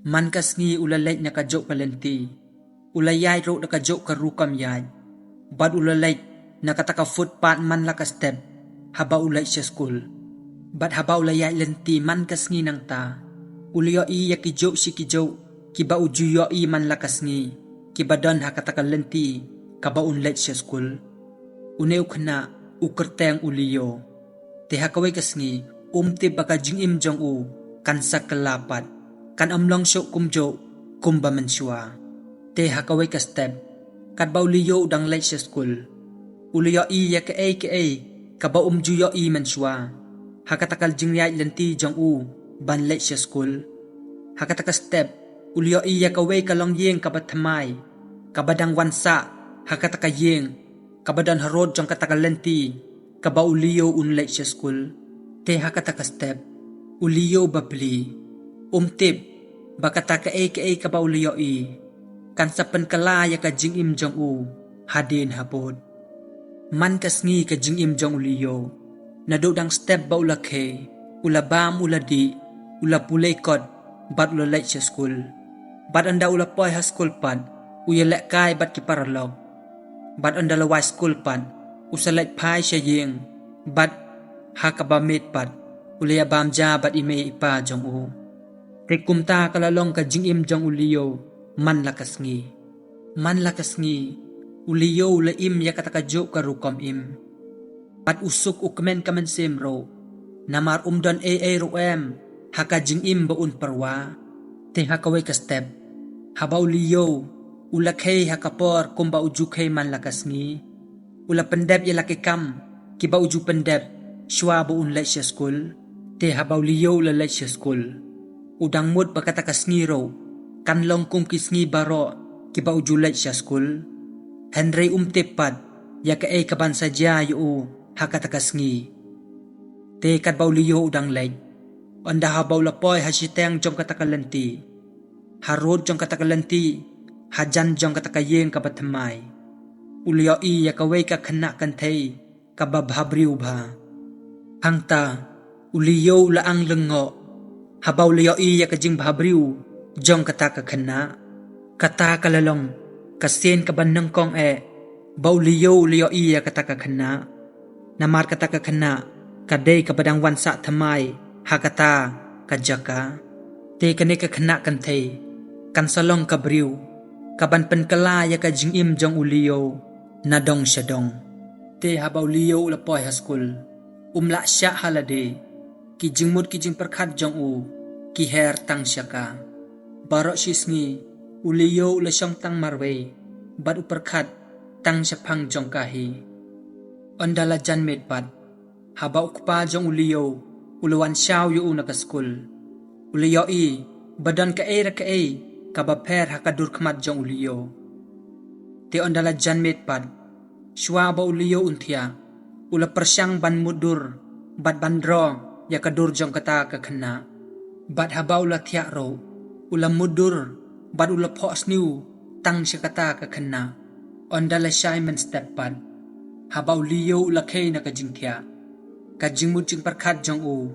Man kasngi ulalay na kajok palenti. Ulayay ro na kajok karukam yay. Bad ulalay na kataka footpath man laka step. Haba ulay siya school. Bad haba ulayay lenti man kasngi nang ta. Uliyo iya kijok si kijok. Kiba ujuyo i man lakasngi. Kiba don hakataka lenti. Kaba unlay siya school. Uneo kana ukerteng uliyo. Te hakaway kasngi. Umti baka jingim jong u. Kansa kalapat. Kan amlong syok kumjo. Kumba mansua. Te hakaway ka step. Kat ba uliyo udang lay siya school. Uliyo iya ka ay. Kaba umjuyo i mansua. Hakatakal jingyay lenti jong u. Ban lay siya school. Hakataka step. Uliyo iya kaway kalong yeng kabatamay. Kabadang wansa. Hakataka yeng. Kabadan harod jong kataka lenti. Kaba uliyo unlay siya school. Te hakataka step. Uliyo babli. Umtip. Bakataka ay kaba uliyo i. Kansapan kalaya ka jingim jong u. Hadin habod. Man kasngi ka jingim jong uliyo. Nadodang step ba ulake. Ulabam uladi. Ulapulay kod. Bat ulalay siya school. Bat anda ulapoy ha school pad. Uyalek kay bat kiparalog. Bat anda laway school pad. Usalay pay siya yeng. Bat hakabamit pad. Ulayabam ja bat ime ipa jong u. Tekumta kalalong ka jingim jong uliyo. Man lakasngi. Man lakasngi. Uliyo ulaim ya katakajok karukom im. Bat usuk ukmen kaman simro. Namar umdon roem. Haka jingim baun parwa. Te hakaway ka step. Haba uliyo. Ulakay hakapor kumba ujukay man lakasngi. Ula pendep ya lakikam. Kiba uju pendep. Shwa baun lay siya school. Te haba uliyo ulalay siya school. Udang mood bakatakasngi ro. Kanlong kum kisngi baro. Kiba uju lay siya school. Henry umtipad. Ya ka ay kaban sadya yu. Hakatakasngi. Te kadba uliyo udang lay. Anda habaw lapoy hasiteng jong katakalanti. Harod jong katakalanti. Hajan jong katakayeng kabatamay. Uliyo iya kaway ka kanak kantay. Kababhabriw ba. Hangta. Uliyo laang lengo. Habaw liyo iya kajing bahabriw. Jong katakakana. Katakalalong. Kasin kabanang kong Bauliyo liyo iya katakakana. Namar katakakana. Kaday kabadang wansa tamay. Hakata, kajaka, te kanika kanak kantay, kansalong kabriw, kaban penkalaya ka jingim jong uliyo, nadong syadong. Te habaw liyo ulapoy haskul, umla siya halade, ki jingmud ki jing perkat jong u, ki her tang syaka. Barok sisngi, uliyo ulasyong tang marwe, bad uperkat, tang syapang jong kahi. Ondala jan medbad, habaw kupa jong uliyo, ulawan siyaw yu nakaskul. Uliyo i, badan ka kabaper hakadur kamat jong uliyo. Te ondala jan medpad, sywa ba uliyo untia, ula persyang ban mudur, bad bandro, ya kadur jong kata kakana. Bad habaw la tiak ro, ula mudur, bad ula pos niu, tang siya kata kakana. Ondala siya iman step pad, habaw liyo ula kay nakajingtia. Kajing mujing perkat jong u.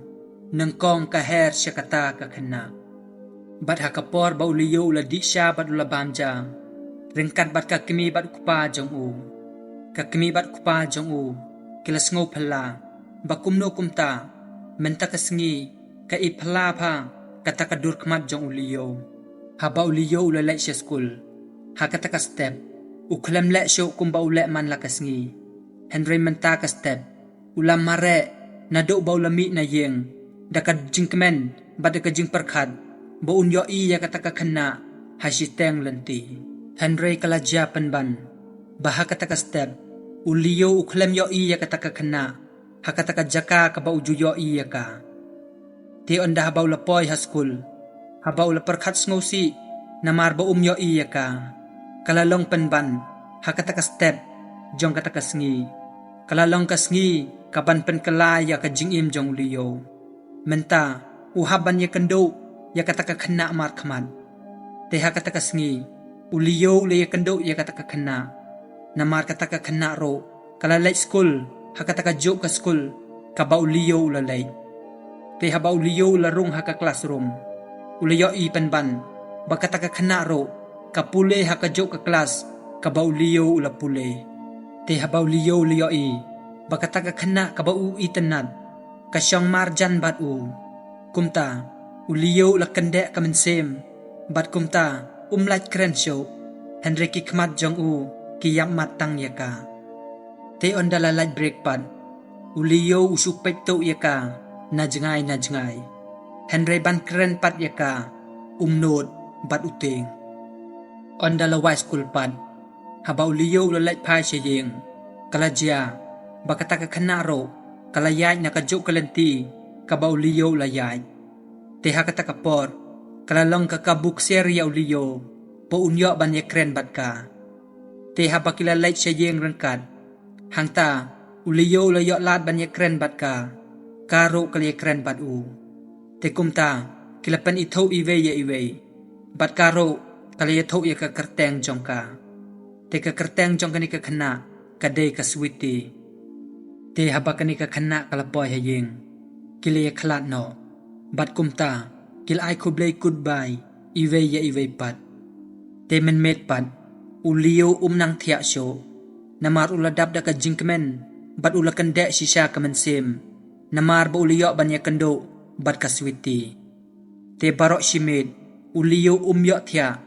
Nengkong kaher siya kata kakana. Bat hakapor ba uliyo ula di siya bat ula bamja. Ringkat bat kakimi bat kupa jong u. Kakimi bat kupa jong u. Kilas ngo pala. Bakumno kumta. Menta kasngi. Kai pala pa. Kata kadur kamat jong uliyo. Haba uliyo ula lek siya school. Hakata ka step. Uklam lek siya kumba ulek man lakasngi. Henry menta ka step. Ulam mare. Nadok ba ulami na yeng. Dakad jingkemen. Badaka jing perkat. Baun yo iya kataka kena. Hasiteng lenti. Henry kalajya penban. Baha kataka step. Uliyo uklem yo iya kataka kena. Hakataka jaka kaba uju yo iya ka. Ti onda habaw lapoy haskul. Habaw la perkat sngosi. Namar ba yo iya ka. Kalalong penban. Hakataka step. Jong kataka sngi. Kalalong kasngi. Kaban penkalaya ka jingim jong uliyo. Menta, uhaban ya kendo, ya kataka kena mar kaman. Teha kataka sngi, uliyo ya kendo ya kataka kena. Namar kataka kena ro, kalalay school, hakataka jok ka school, kaba uliyo ulalay. Teha ba uliyo larong haka classroom. Uliyo i penban, bakata ka khana ro kapule hakajo ka kelas kabau liyo ula pule te habau liyo liyo I bakata ka khana kabau itanat kasyong marjan bat u kumta uliyo ula kende kamensem bat kumta umlat krensyo Henry ki khmat jong u ki yam matang yaka te ondala light break pad uliyo usupek to yaka najngai Henry ban kren pat yaka umnod bat uteng ondala high school pad habau liyo ula light pai sheyeng kalajia bakata ka khana ro kalayay nakajo kalenti kabau liyo layay te hakata kapor kalalong kakabuk serya uliyo po unyo ban yekren bat ka te habakila light sheyeng rengkat hangta uliyo layo lat ban yekren bat ka karo kalyekren bat u te kumta kilapan itho iwe bat karo kalyatho ya ka kerteng jongka te ka kerteng jongka ni ka khana kadai ka switi te habakani ka khana kalapoy hayeng kilya khlat no bat kumta kil ai kublay goodbye iwe pat te men met pat uliyo umnang thia sho namar uladap da ka jingkmen bat ulakan dek shisha kamensem namar ba uliyo banya kendo bat ka switi te barok shimit uliyo umyo thia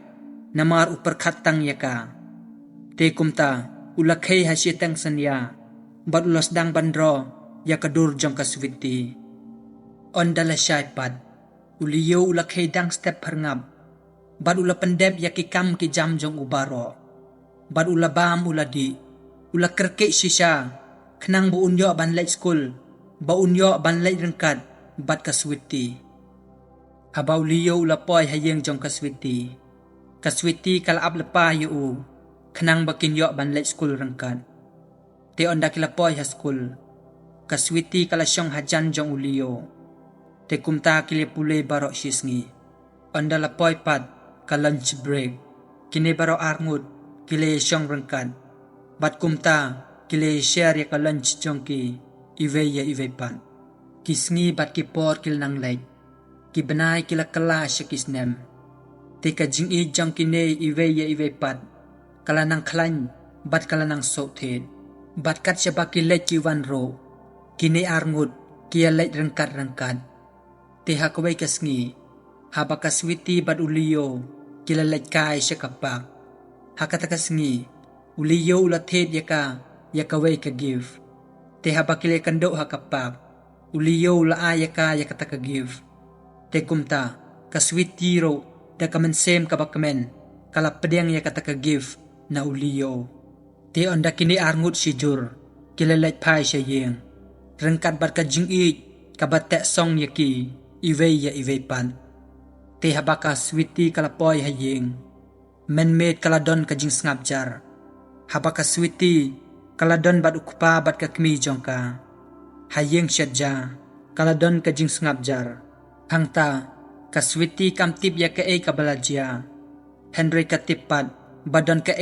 namar uperkhat tang yaka te kumta ulakhei hasyetang sanya bat ulas dang bandro yakadur jong ka switi ondala syai pat uliyo ulakhei dang step perngap bat ula pendep yakikam ki jam jong ubaro bat ula bam uladi ula kerke shisha khnang bu unyo ban late school ba unyo ban late rengkat bat ka switi habau liyo ula poy hayeng jong ka switi kala ab lepa yu khnang bakin yo ban late school rengkat te onda kila poy ha school ka switi kala syong hajan jong uliyo te kumta kile pule barok shisngi onda la poy pat ka lunch break kine baro arngut kile syong rengkat bat kumta kile share ya ka lunch jongki iwe pat kisngi bat ki por kil nang late ki benai kila kala shakisnem te ka jing I jongki ne iwe pat kala nang klan bat kala nang sothet bat kat syabaki late jiwan ro kine arngut kia late rengkat te hakawai kasngi habaka switi bat uliyo kila late kai syakapak hakata kasngi uliyo ulathet yakawai ka give te habakile kando hakapak uliyo ula ayaka yakata ka give te kumta ka switi ro da kamensem kabakmen kala pedeng yakata ka give na uliyo te onda kini arngut sijur kila late pai sheyeng rengkat bat ka jing I kabat tek song yaki iwe pan te habaka switi kala poy hayeng men-made kaladon ka jing ngabjar habaka switi kaladon bat ukpa bat ka kmi jongka hayeng syadja kaladon ka jing ngabjar hangta ka switi kamtip ya ka kabalajia Henry katipat badon ka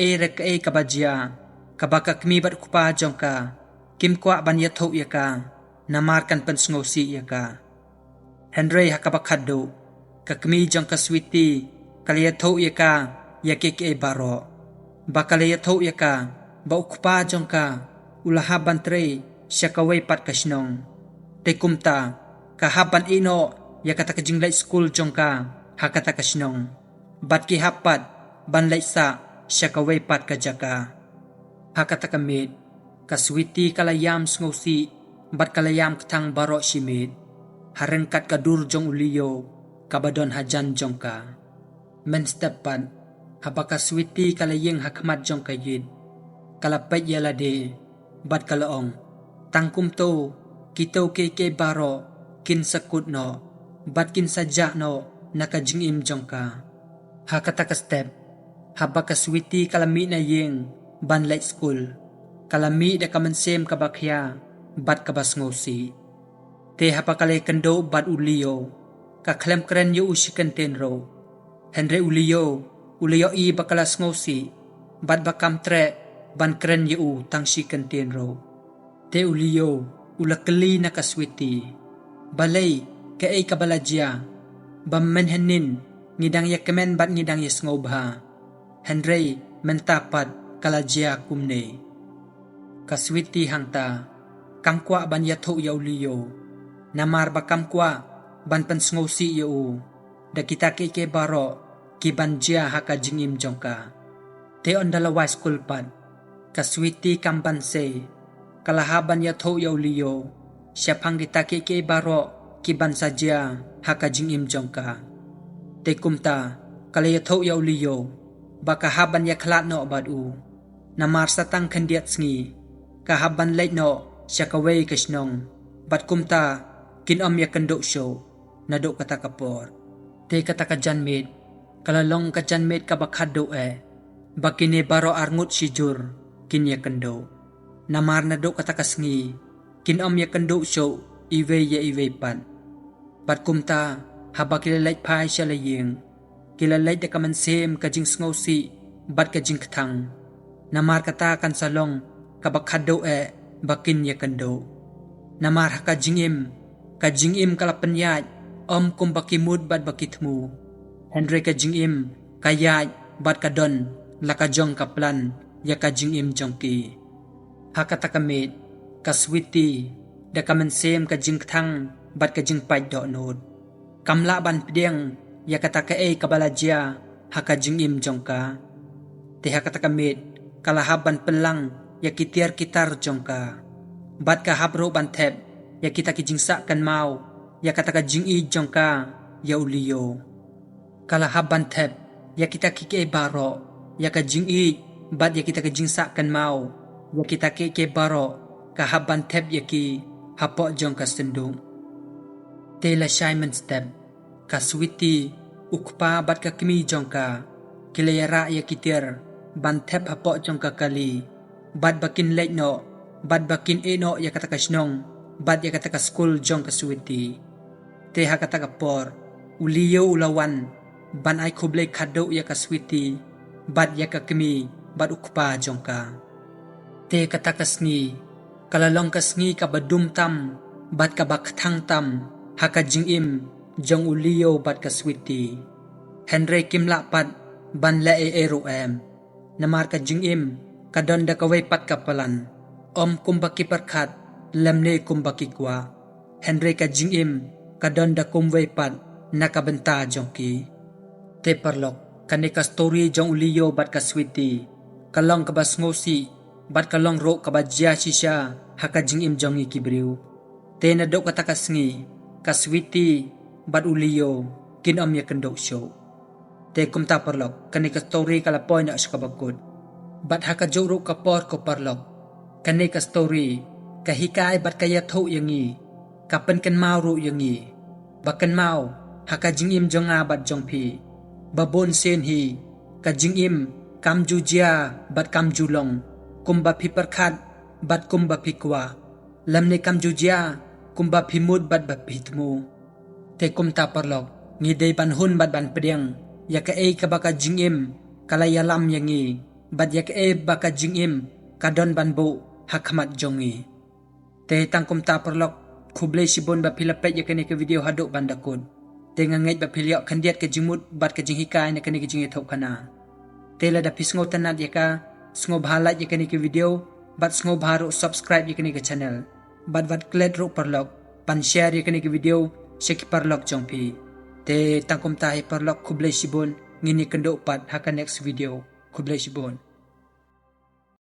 kabajia kabaka kmi bat ukpa jongka kim kwa ban yatho yaka namarkan pensngosi yaka Henry hakabakado ka kmi jongka switi kalyatho yaka yakik baro bakaliyatho yaka ba ukpa jongka ulahaban tre syakaway pat kasnong te kumta kahaban ino yakata ka jinglay school jongka hakata kasnong bat ki hapat ban laisa syakaway pat kajaka hakata kamit kaswiti kalayam sngosi bat kalayam ktang baro shimit harengkat kadur jong uliyo kabadon hajan jongka men stepan habaka switi kalayeng hakmat jong kayid kalapay yalade bat kalaong tangkum to kito keke baro kin sakut no bat kin sajak no nakajing im jongka hakata ka step habaka switi kalami na yeng ban late school kalami da kamensem kabakya bat kabasngosi te hapakalay kendo bat uliyo kaklem kren yu ushikan tenro Henry uliyo I bakalas ngosi bat bakam tre ban kren yu tangshikan tenro te uliyo ulakali nakaswiti balay kabalajia bammenhenin ngidang ya kemen bat ngidang ya ngobha. Henry mentapat kalajia kumne. Kaswiti hangta, kamkwa ban yatho ya uliyo. Namar ba kamkwa ban pensngosi ya u. Da kita ke baro ki ban jia haka jingim jongka. Te on dalawa school pad. Kaswiti kambanse, kalahaban yatho ya uliyo. Siapang kita ke baro ki ban saja haka jingim jongka. Te kumta kalayatho ya uliyo. Baka haban ya klat no badu. Namar satang kandiat sngi. Kahaban late no siya kaway kasnong. Bat kumta kinom ya kandok show. Nadok kata kapor. Te kata kajanmit. Kalalong kajanmit kabakado Bakine baro arngut sijur. Kin ya kando. Namar nadok kata kasngi. Kinom ya kandok show. Iwe ya iwe pan. Bat kumta haba kilalait pai siya laying. Kilalait da kaman sem kajing sngosi, bat kajing ketang. Namar kata kan salong, kabakado bakin ya kando. Namar kajing im kalapanyat, kum bakimud bat bakitmu. Henry kajing im, kayat bat kadon, lakajong kaplan, ya kajing im jongki. Hakata kamit, kaswiti, da kaman sem kajing ketang, bat kajing pait do nod. Kamla ban pedeng, ya kata kabalajia haka jingim jongka. Te hakata kamit kalahaban pelang ya kitar jongka. Bat ka habro ban tep ya kita kijingsa kan mau ya kata ka jingi jongka ya uliyo. Kalahaban tep ya kita baro ya ka jingi bat ya kita kijingsa kan mau ya kita baro kahaban tep ya ki hapo jongka sendung. Te la Simon step kaswiti ukpa bat ka kimi jongka kilayara ya kitir bantep hapo jongka kali bat bakin late no bat bakin no ya kata kasnong bat ya kata ka school jongka switi te ha kata ka por uliyo ulawan ban ay kublay kado ya ka switi bat ya ka kimi bat ukpa jongka te kata kasngi kalalong kasngi ka badum tam bat ka baktang tam haka jingim jong uliyo bat ka switi. Henry kimla pat ban la Namar ka jingim kadon da kaway pat kapalan. Kumbaki perkat lamne kumbaki kwa. Henry ka jingim kadon da kumway pat nakabenta jongki. Te parlok kani ka story jong uliyo bat ka switi. Kalong kabas ngosi bat kalong ro kabajya sisya haka jingim jongi kibriw. Te nadok kata kasngi kaswiti bat uliyo kinom ya kendok show. Te kumta parlok kani ka story kalapoy na askabagod. Bat haka joro kapor ko parlok. Kani ka story kahikay bat kaya tho yangi. Kapan kan mau ro yangi. Bakan mau haka jingim jonga bat jongpi. Babon sen hi ka jingim kam jujia bat kam julong. Kumba pi perkat bat kumba pi kwa. Lamne kam jujia kumba pi mud bat bapitmu. Te kumta parlok ngidey banhun bat ban pedeng ya ka baka jingim kalayalam yangi bat ya ka baka jingim kadon ban bo hakmat jongi. Te tang kumta parlok kublay sibon ba pilapet ya kani ka video hadok bandakod. Te ngangait ba pilyok kandiat ka jingmut bat ka jinghikay na kani ka jinghithok kana. Te la da pisngo tanat ya ka sngo bahalat ya kani ka video bat sngo baharo subscribe ya kani ka channel. Bat klet ro parlok pan share ya kani ka video Syaki parlok jongpi. Te tangkum tahi parlok kublay sibon ngini kendo pat haka next video kublay sibon.